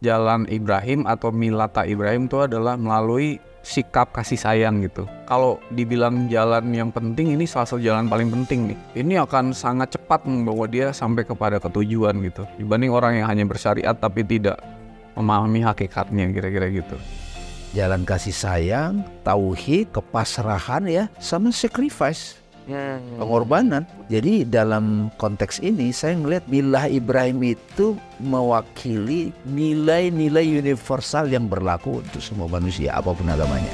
jalan Ibrahim atau milata Ibrahim itu adalah melalui sikap kasih sayang gitu. Kalau dibilang jalan yang penting, ini salah satu jalan paling penting nih. Ini akan sangat cepat membawa dia sampai kepada ketujuan gitu, dibanding orang yang hanya bersyariat tapi tidak memahami hakikatnya, kira-kira gitu. Jalan kasih sayang, tauhid, kepasrahan ya, sama sacrifice, pengorbanan. Jadi dalam konteks ini saya ngelihat milah Ibrahim itu mewakili nilai-nilai universal yang berlaku untuk semua manusia apapun agamanya.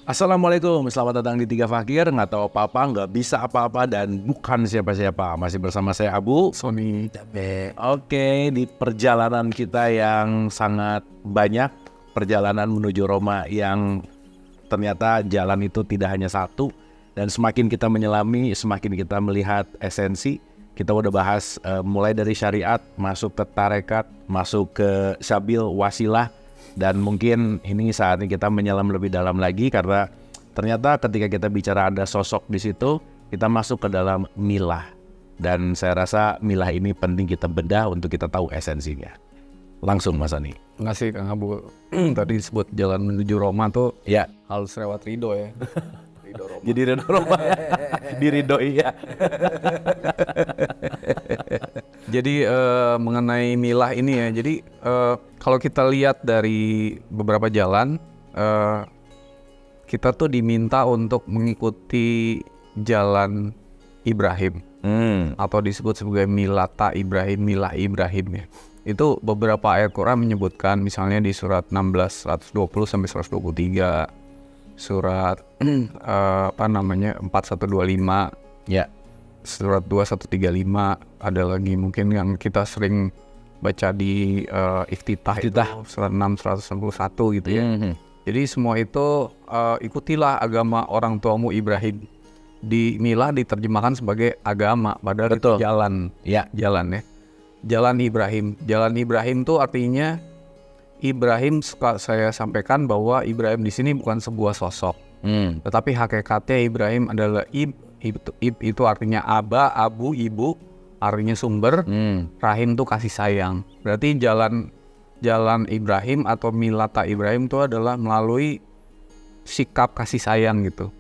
Assalamualaikum, selamat datang di Tiga Fakir. Nggak tahu apa-apa, nggak bisa apa-apa, dan bukan siapa-siapa. Masih bersama saya Abu Sony. Oke, di perjalanan kita yang sangat banyak, perjalanan menuju Roma yang ternyata jalan itu tidak hanya satu. Dan semakin kita menyelami, semakin kita melihat esensi. Kita udah bahas mulai dari syariat, masuk ke tarekat, masuk ke sabil, wasilah. Dan mungkin ini saatnya kita menyelam lebih dalam lagi, karena ternyata ketika kita bicara ada sosok di situ, kita masuk ke dalam milah. Dan saya rasa milah ini penting kita bedah untuk kita tahu esensinya. Langsung Mas Ani. Nggak sih Kang Abu, tadi disebut jalan menuju Roma tuh Ya, harus lewat Ridho ya. Ridho Roma. jadi Ridho Roma. Diridoi ya. Jadi mengenai milah ini ya, jadi kalau kita lihat dari beberapa jalan, kita tuh diminta untuk mengikuti jalan Ibrahim, atau disebut sebagai milata Ibrahim, milah Ibrahim ya. Itu beberapa ayat Quran menyebutkan, misalnya di surat 16, 120 sampai 123, surat 4125, Ya. surat 2135, ada lagi mungkin yang kita sering baca di Iftitah itu, surat 6, 191 gitu ya. Jadi semua itu ikutilah agama orang tuamu Ibrahim. Di milah diterjemahkan sebagai agama, padahal itu jalan. Ya. Jalan ya. Jalan Ibrahim. Jalan Ibrahim itu artinya Ibrahim, suka saya sampaikan bahwa Ibrahim di sini bukan sebuah sosok. Tetapi hakikatnya Ibrahim adalah itu artinya aba, abu, ibu, artinya sumber, rahim itu kasih sayang. Berarti jalan Ibrahim atau milata Ibrahim itu adalah melalui sikap kasih sayang gitu.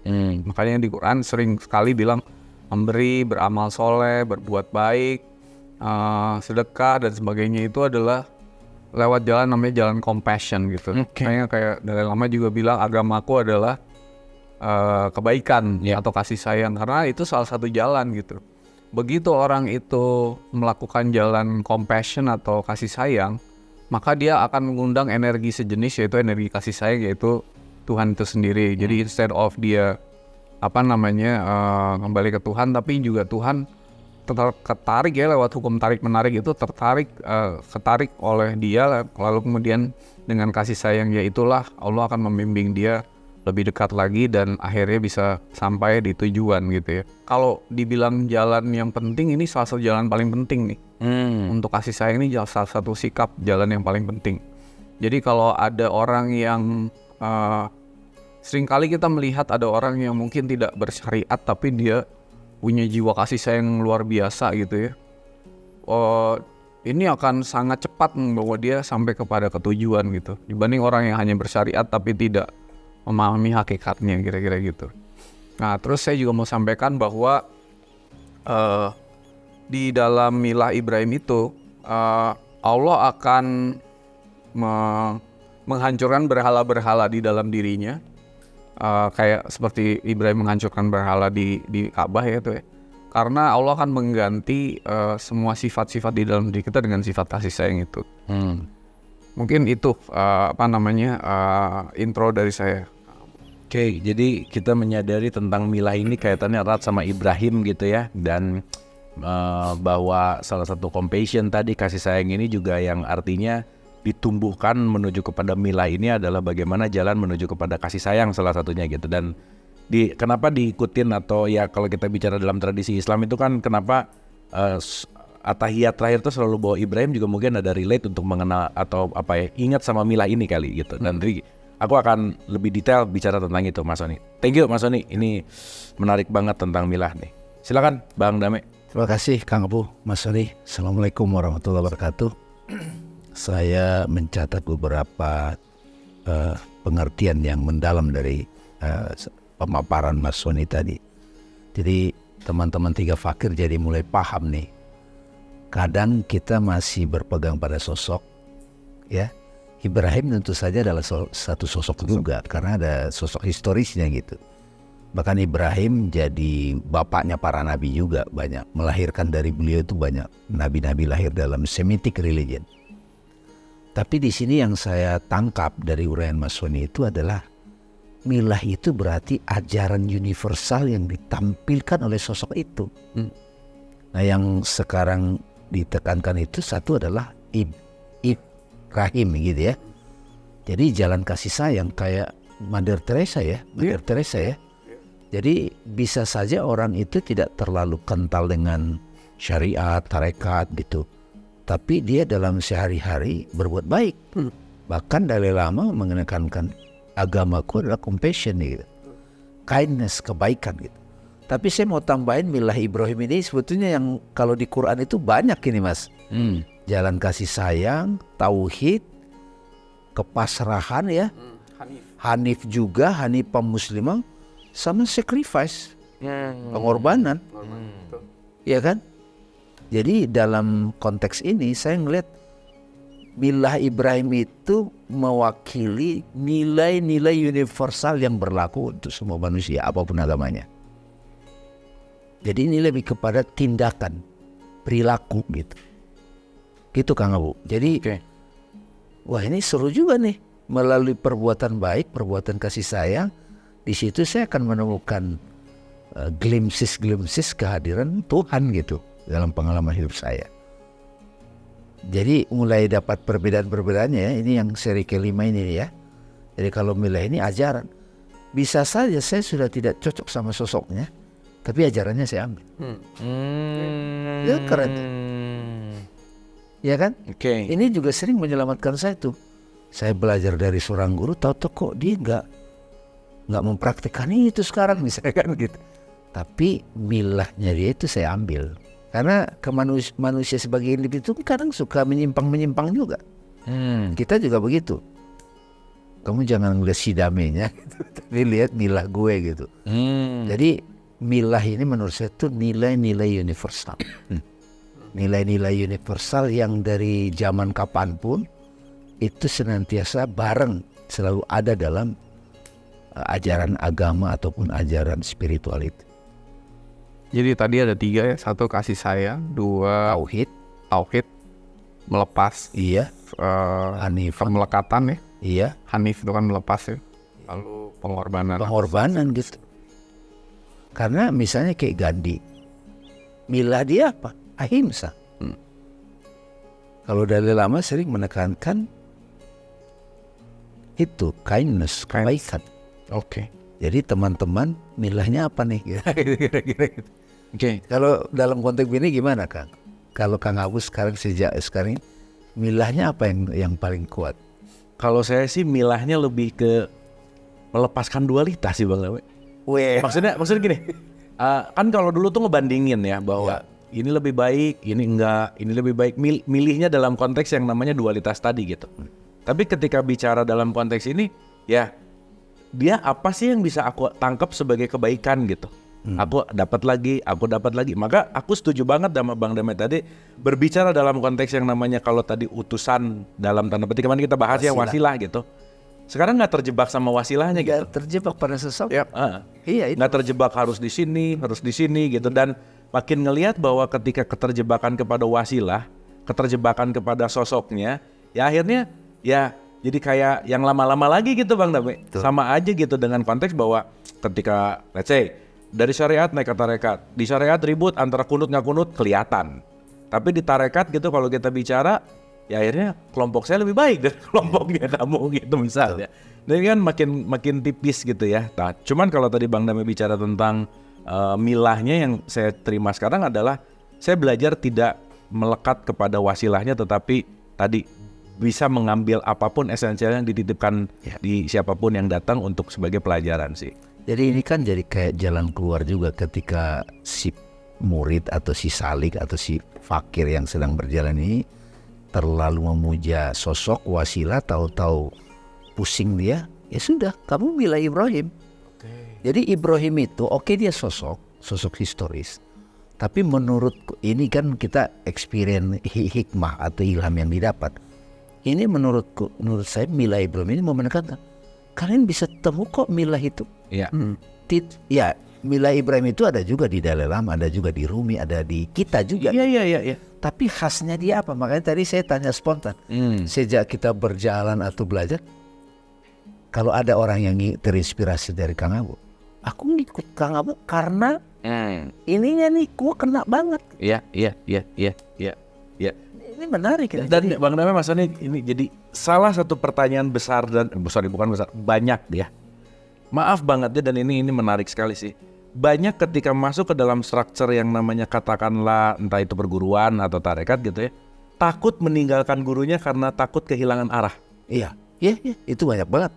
Makanya di Quran sering sekali bilang memberi, beramal soleh, berbuat baik, sedekah dan sebagainya, itu adalah lewat jalan namanya jalan compassion gitu. Makanya kayak Dalai Lama juga bilang agamaku adalah kebaikan atau kasih sayang, karena itu salah satu jalan gitu. Begitu orang itu melakukan jalan compassion atau kasih sayang, maka dia akan mengundang energi sejenis, yaitu energi kasih sayang, yaitu Tuhan itu sendiri. Jadi instead of dia kembali ke Tuhan, tapi juga Tuhan tertarik ya lewat hukum tarik menarik itu, ketarik oleh dia, lalu kemudian dengan kasih sayangnya itulah Allah akan membimbing dia lebih dekat lagi dan akhirnya bisa sampai di tujuan gitu ya. Kalau dibilang jalan yang penting, ini salah satu jalan paling penting nih. Untuk kasih sayang ini salah satu sikap jalan yang paling penting. Jadi kalau ada orang yang seringkali kita melihat ada orang yang mungkin tidak bersyariat tapi dia punya jiwa kasih sayang luar biasa gitu ya. Ini akan sangat cepat membawa dia sampai kepada ketujuan gitu, dibanding orang yang hanya bersyariat tapi tidak memahami hakikatnya, kira-kira gitu. Nah, terus saya juga mau sampaikan bahwa di dalam milah Ibrahim itu Allah akan menghancurkan berhala-berhala di dalam dirinya, kayak seperti Ibrahim menghancurkan berhala di Ka'bah ya tuh ya. Karena Allah akan mengganti semua sifat-sifat di dalam diri kita dengan sifat kasih sayang itu. Mungkin itu intro dari saya. Oke, jadi kita menyadari tentang milah ini kaitannya erat sama Ibrahim gitu ya. Dan bahwa salah satu compassion tadi, kasih sayang ini juga yang artinya ditumbuhkan menuju kepada milah ini adalah bagaimana jalan menuju kepada kasih sayang salah satunya gitu. Dan kenapa diikutin, atau ya kalau kita bicara dalam tradisi Islam itu kan kenapa atahiyat terakhir tuh selalu bawa Ibrahim juga mungkin ada relate untuk mengenal atau apa ya, ingat sama milah ini kali gitu. Dan nanti aku akan lebih detail bicara tentang itu, Mas Sony. Thank you Mas Sony, ini menarik banget tentang milah nih. Silakan Bang Dame. Terima kasih Kang Abu, Mas Sony. Assalamualaikum warahmatullahi wabarakatuh. Saya mencatat beberapa pengertian yang mendalam dari pemaparan Mas Sony tadi. Jadi teman-teman tiga fakir jadi mulai paham nih. Kadang kita masih berpegang pada sosok, ya. Ibrahim tentu saja adalah satu sosok juga karena ada sosok historisnya gitu. Bahkan Ibrahim jadi bapaknya para nabi juga, banyak melahirkan dari beliau itu banyak nabi-nabi lahir dalam Semitic religion. Tapi di sini yang saya tangkap dari uraian Mas Sony itu adalah milah itu berarti ajaran universal yang ditampilkan oleh sosok itu. Nah yang sekarang ditekankan itu satu adalah Ibrahim gitu ya. Jadi jalan kasih sayang kayak Mother Teresa ya, Mother Teresa ya. Jadi bisa saja orang itu tidak terlalu kental dengan syariat, tarekat gitu. Tapi dia dalam sehari-hari berbuat baik. Bahkan Dalai Lama menekankan agamaku adalah compassion gitu. Kindness, kebaikan gitu. Tapi saya mau tambahin milah Ibrahim ini sebetulnya yang kalau di Quran itu banyak ini Mas. Jalan kasih sayang, tauhid, kepasrahan ya. Hanif juga, Hanifah Muslimah, sama sacrifice, pengorbanan. Ya kan? Jadi dalam konteks ini saya ngelihat milah Ibrahim itu mewakili nilai-nilai universal yang berlaku untuk semua manusia apapun agamanya. Jadi ini lebih kepada tindakan, perilaku gitu. Gitu Kang Abu. Jadi wah ini seru juga nih. Melalui perbuatan baik, perbuatan kasih sayang, di situ saya akan menemukan glimpses kehadiran Tuhan gitu dalam pengalaman hidup saya. Jadi mulai dapat perbedaan-perbedaannya ya. Ini yang seri kelima ini ya. Jadi kalau milah ini ajaran. Bisa saja saya sudah tidak cocok sama sosoknya, tapi ajarannya saya ambil. Ya keren. Ya kan? Ini juga sering menyelamatkan saya tuh. Saya belajar dari seorang guru, tahu-tahu kok dia nggak mempraktikkan itu sekarang misalnya kan gitu. Tapi milahnya dia itu saya ambil. Karena manusia sebagai individu kadang suka menyimpang juga. Kita juga begitu. Kamu jangan ngeliat si damenya gitu, tapi lihat milah gue gitu. Jadi milah ini menurut saya itu nilai-nilai universal. Nilai-nilai universal yang dari zaman kapanpun itu senantiasa bareng, selalu ada dalam ajaran agama ataupun ajaran spiritual itu. Jadi tadi ada 3 ya, 1 kasih sayang, 2 tauhid, melepas. Iya. Hanif. Pemelekatan ya. Iya. Hanif itu kan melepas ya. Lalu pengorbanan gitu. Karena misalnya kayak Gandhi, milah dia apa? Ahimsa. Kalau Dalai Lama sering menekankan itu kindness, kebaikan. Jadi teman-teman milahnya apa nih? Kira-kira gitu. Kalau dalam konteks ini gimana Kang? Kalau Kang Abu sekarang milahnya apa yang paling kuat? Kalau saya sih milahnya lebih ke melepaskan dualitas sih Bang Dawe. Maksudnya gini, kan kalau dulu tuh ngebandingin ya bahwa ini lebih baik, ini enggak, ini lebih baik. Milihnya dalam konteks yang namanya dualitas tadi gitu. Tapi ketika bicara dalam konteks ini, ya dia apa sih yang bisa aku tangkap sebagai kebaikan gitu. Aku dapat lagi. Maka aku setuju banget sama Bang Dame tadi berbicara dalam konteks yang namanya kalau tadi utusan dalam tanda petik kemarin kita bahas wasilah gitu. Sekarang nggak terjebak sama wasilahnya gitu. Terjebak pada sosok. Iya, nggak terjebak harus di sini gitu. Dan makin ngelihat bahwa ketika keterjebakan kepada wasilah, keterjebakan kepada sosoknya, ya akhirnya ya jadi kayak yang lama-lama lagi gitu Bang Dame. Sama aja gitu dengan konteks bahwa ketika let's say dari syariat naik ke tarekat, di syariat ribut antara kunut nggak kunut kelihatan. Tapi di tarekat gitu kalau kita bicara, ya akhirnya kelompok saya lebih baik dari kelompoknya kamu gitu misalnya. Dan kan makin tipis gitu ya. Nah, cuman kalau tadi Bang Dame bicara tentang milahnya yang saya terima sekarang adalah saya belajar tidak melekat kepada wasilahnya, tetapi tadi bisa mengambil apapun esensial yang dititipkan di siapapun yang datang untuk sebagai pelajaran sih. Jadi ini kan jadi kayak jalan keluar juga ketika si murid atau si salik atau si fakir yang sedang berjalan ini terlalu memuja sosok wasilah, tahu-tahu pusing dia, ya sudah, kamu milah Ibrahim. Jadi Ibrahim itu dia sosok historis. Tapi menurutku ini kan kita experience hikmah atau ilham yang didapat. Ini menurut saya milah Ibrahim ini mau menekankan kalian bisa temu kok milah itu. Iya. Ya, milah Ibrahim itu ada juga di Dalai Lama, ada juga di Rumi, ada di kita juga. Iya. Tapi khasnya dia apa? Makanya tadi saya tanya spontan. Sejak kita berjalan atau belajar, kalau ada orang yang terinspirasi dari Kang Abu, aku ngikut Kang Abu karena ininya nih, gua kena banget. Iya. Ini menarik ya. Dan Bang Damai maksudnya ini jadi salah satu pertanyaan besar bukan besar, banyak ya. Maaf banget ya, dan ini menarik sekali sih. Banyak ketika masuk ke dalam struktur yang namanya katakanlah entah itu perguruan atau tarekat gitu ya, takut meninggalkan gurunya karena takut kehilangan arah. Iya, itu banyak banget.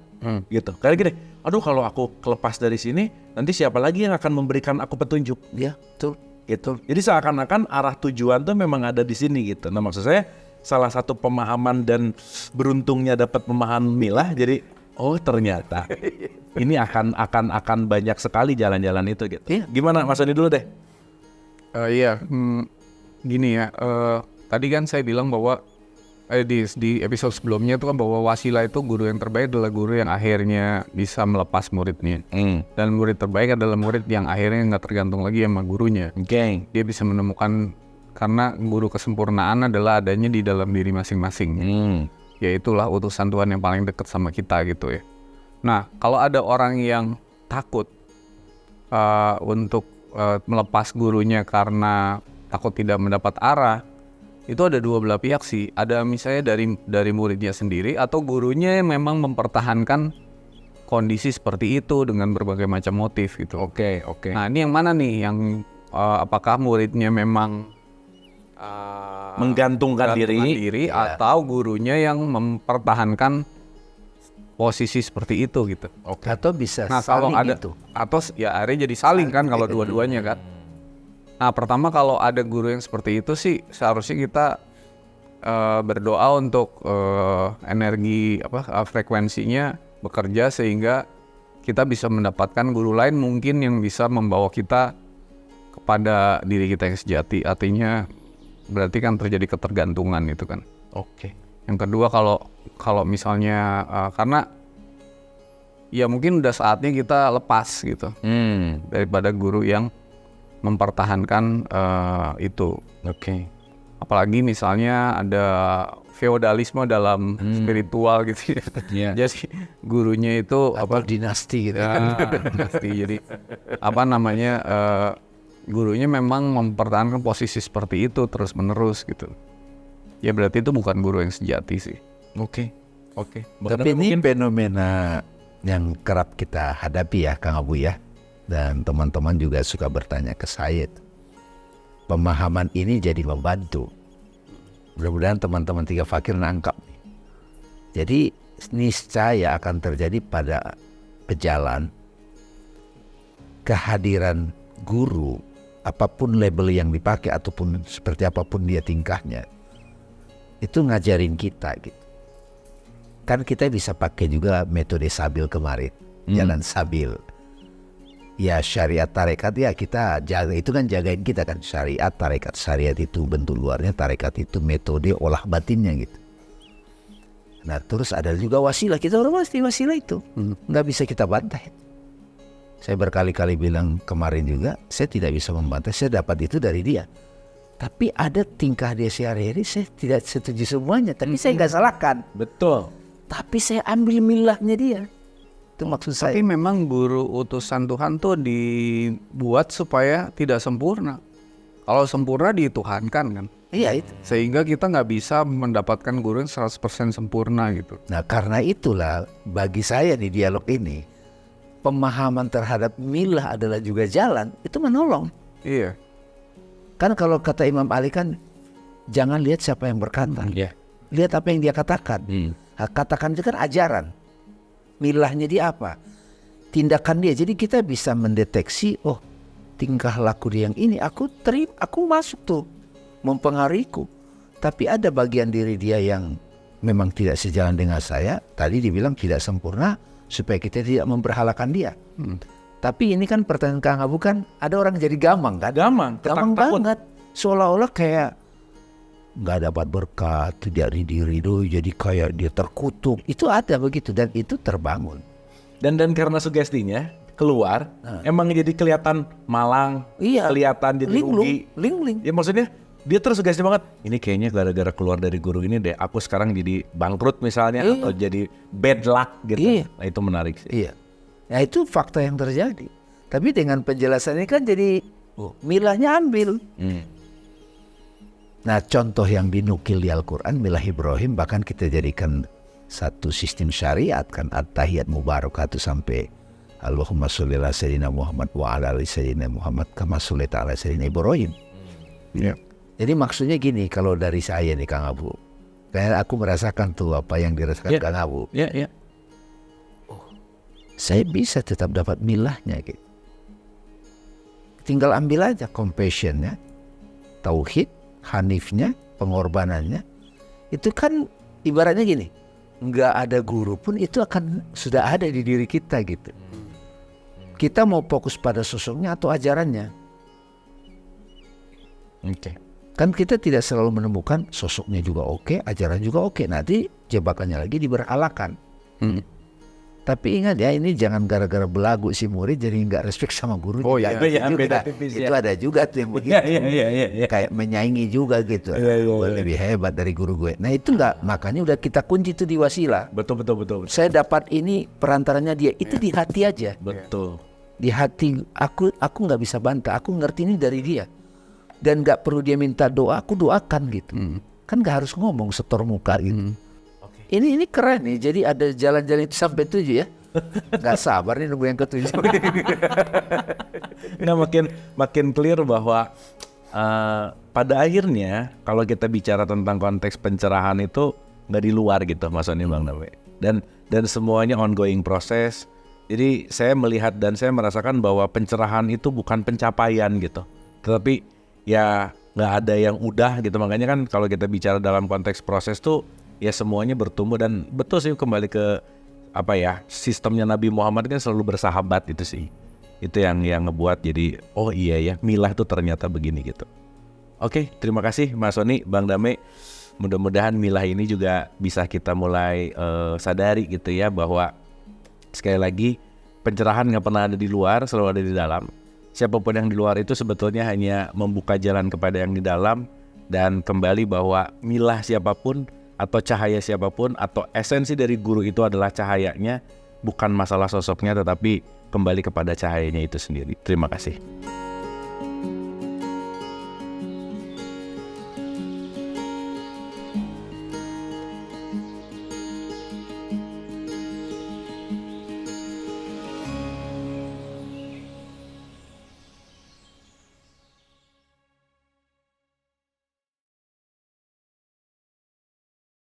Gitu. Kayak gini, aduh kalau aku kelepas dari sini, nanti siapa lagi yang akan memberikan aku petunjuk? Iya, betul. Gitu. Jadi seakan-akan arah tujuan tuh memang ada di sini gitu. Nah maksud saya salah satu pemahaman dan beruntungnya dapat memahamilah. Jadi ternyata ini akan banyak sekali jalan-jalan itu gitu. Iya. Gimana Mas Andi dulu deh? Gini ya. Tadi kan saya bilang bahwa di episode sebelumnya itu kan bahwa wasilah itu guru yang terbaik adalah guru yang akhirnya bisa melepas muridnya. Dan murid terbaik adalah murid yang akhirnya nggak tergantung lagi sama gurunya. Dia bisa menemukan, karena guru kesempurnaan adalah adanya di dalam diri masing-masing. Yaitulah utusan Tuhan yang paling dekat sama kita gitu ya. Nah, kalau ada orang yang takut untuk melepas gurunya karena takut tidak mendapat arah, itu ada dua belah pihak sih. Ada misalnya dari muridnya sendiri atau gurunya yang memang mempertahankan kondisi seperti itu dengan berbagai macam motif gitu. Oke. Nah, ini yang mana nih? Yang apakah muridnya memang menggantungkan diri atau gurunya yang mempertahankan posisi seperti itu gitu. Atau bisa kalau ada gitu. Atau ya akhirnya jadi saling kan kalau dua-duanya kan. Nah, pertama kalau ada guru yang seperti itu sih seharusnya kita berdoa untuk energi frekuensinya bekerja sehingga kita bisa mendapatkan guru lain mungkin yang bisa membawa kita kepada diri kita yang sejati. Artinya berarti kan terjadi ketergantungan itu kan. Yang kedua kalau misalnya karena ya mungkin udah saatnya kita lepas gitu daripada guru yang mempertahankan itu. Apalagi misalnya ada feodalisme dalam spiritual gitu ya. Jadi gurunya itu dinasti gitu. Dinasti. Jadi gurunya memang mempertahankan posisi seperti itu terus menerus gitu. Ya berarti itu bukan guru yang sejati sih. Oke. Tapi ini fenomena yang kerap kita hadapi ya Kang Abu ya. Dan teman-teman juga suka bertanya ke saya. Pemahaman ini jadi membantu. Mudah-mudahan teman-teman Tiga Fakir nangkap. Jadi niscaya akan terjadi pada pejalan kehadiran guru, apapun label yang dipakai ataupun seperti apapun dia tingkahnya, itu ngajarin kita gitu. Kan kita bisa pakai juga metode sabil kemarin, jalan sabil. Ya syariat tarekat ya kita jaga, itu kan jagain kita kan, syariat tarekat. Syariat itu bentuk luarnya, tarekat itu metode olah batinnya gitu. Nah terus ada juga wasilah, kita orang pasti wasilah itu nggak bisa kita bantah. Saya berkali-kali bilang kemarin juga, saya tidak bisa membantah, saya dapat itu dari dia. Tapi ada tingkah dia sehari-hari, saya tidak setuju semuanya, tapi saya nggak salahkan. Betul. Tapi saya ambil milahnya dia. Itu maksud saya. Tapi memang guru utusan Tuhan tuh dibuat supaya tidak sempurna. Kalau sempurna dituhankan kan. Iya itu. Sehingga kita nggak bisa mendapatkan guru yang 100% sempurna gitu. Nah karena itulah bagi saya di dialog ini, pemahaman terhadap milah adalah juga jalan, itu menolong. Iya. Kan kalau kata Imam Ali kan, jangan lihat siapa yang berkata, lihat apa yang dia katakan. Katakan itu kan ajaran, milahnya dia apa, tindakan dia. Jadi kita bisa mendeteksi, oh tingkah laku dia yang ini aku masuk tuh, mempengaruhiku. Tapi ada bagian diri dia yang memang tidak sejalan dengan saya. Tadi dibilang tidak sempurna, supaya kita tidak memberhalakan dia. Tapi ini kan pertanyaan Kang Abu kan, ada orang jadi gamang kan? Gamang banget. Seolah-olah kayak nggak dapat berkat, tidak diridhoi, jadi kayak dia terkutuk. Itu ada begitu, dan itu terbangun. Dan karena sugestinya keluar, emang jadi kelihatan malang, kelihatan jadi rugi. Ling. Ya maksudnya dia tersugesti banget. Ini kayaknya gara-gara keluar dari guru ini deh, aku sekarang jadi bangkrut misalnya, atau jadi bad luck gitu. Nah itu menarik sih. Iya. Nah itu fakta yang terjadi. Tapi dengan penjelasannya kan jadi milahnya ambil. Nah contoh yang dinukil di Al-Quran, milah Ibrahim, bahkan kita jadikan satu sistem syariat kan, at-tahiyat mubarakatuh sampai Allahumma sholli ala sayyidina Muhammad wa ala ali sayyidina Muhammad kama shollaita ala sayyidina Ibrahim. Jadi maksudnya gini, kalau dari saya nih Kang Abu, kayak aku merasakan tuh apa yang dirasakan Kang Abu. Saya bisa tetap dapat milahnya gitu. Tinggal ambil aja compassionnya, tauhid, hanifnya, pengorbanannya. Itu kan ibaratnya gini, nggak ada guru pun itu akan sudah ada di diri kita gitu. Kita mau fokus pada sosoknya atau ajarannya. Kan kita tidak selalu menemukan sosoknya juga oke, ajaran juga oke. Nanti jebakannya lagi diberhalakan. Tapi ingat ya, ini jangan gara-gara belagu si murid jadi nggak respect sama guru. Beda tipis, itu ada juga tuh yang begitu. Kayak menyaingi juga gitu. Gue lebih hebat dari guru gue. Nah itu nggak, makanya udah kita kunci itu di wasilah. Betul. Saya dapat ini perantaranya dia, itu di hati aja. Betul. Di hati aku nggak bisa bantah, aku ngerti ini dari dia, dan nggak perlu dia minta doa, aku doakan gitu. Kan nggak harus ngomong setor muka gitu. Ini keren nih, jadi ada jalan-jalan itu sampai 7 ya. Nggak sabar nih nunggu yang ke-7. Nah makin clear bahwa pada akhirnya kalau kita bicara tentang konteks pencerahan itu nggak di luar gitu maksudnya Bang Dame. Dan semuanya ongoing proses. Jadi saya melihat dan saya merasakan bahwa pencerahan itu bukan pencapaian gitu, tetapi ya nggak ada yang udah gitu. Makanya kan kalau kita bicara dalam konteks proses tuh ya semuanya bertumbuh. Dan betul sih, kembali ke apa ya, sistemnya Nabi Muhammad kan selalu bersahabat itu sih. Itu yang ngebuat jadi oh iya ya, milah itu ternyata begini gitu. Oke, terima kasih Mas Sony, Bang Dame. Mudah-mudahan milah ini juga bisa kita mulai sadari gitu ya, bahwa sekali lagi pencerahan nggak pernah ada di luar, selalu ada di dalam. Siapapun yang di luar itu sebetulnya hanya membuka jalan kepada yang di dalam. Dan kembali bahwa milah siapapun atau cahaya siapapun atau esensi dari guru itu adalah cahayanya, bukan masalah sosoknya, tetapi kembali kepada cahayanya itu sendiri. Terima kasih.